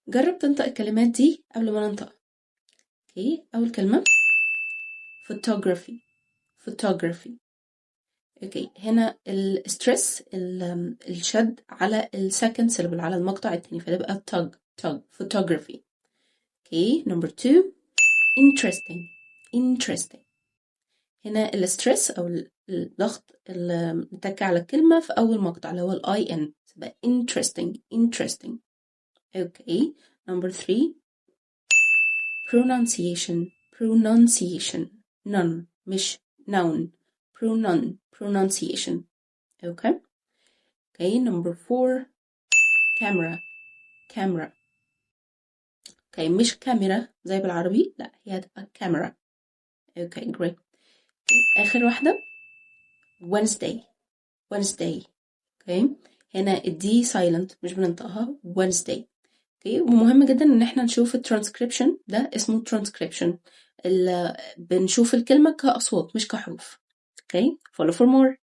جرب تنطق الكلمات دي قبل ما ننطق. اوكي، اول كلمة photography. photography. اوكي، هنا الستريس الشد على السكند syllable، على المقطع التاني، فتبقى tug photography. اوكي، number 2 interesting. interesting. هنا الستريس او الضغط اللي متك على الكلمة في اول مقطع اللي هو الاي ان، تبقى interesting. interesting. اوكي، number 3 pronunciation. pronunciation. none مش noun. pronunciation. okay. okay, number 4 camera. camera. okay، مش كاميرا زي بالعربي، لا هي هتبقى camera. okay, great. okay. آخر واحدة Wednesday. Wednesday. okay. هنا الدي silent مش بننطقها. Wednesday. okay. ومهم جدا ان احنا نشوف الترانسكريبشن، ده اسمه transcription، بنشوف الكلمة كأصوات مش كحروف. okay. follow for more.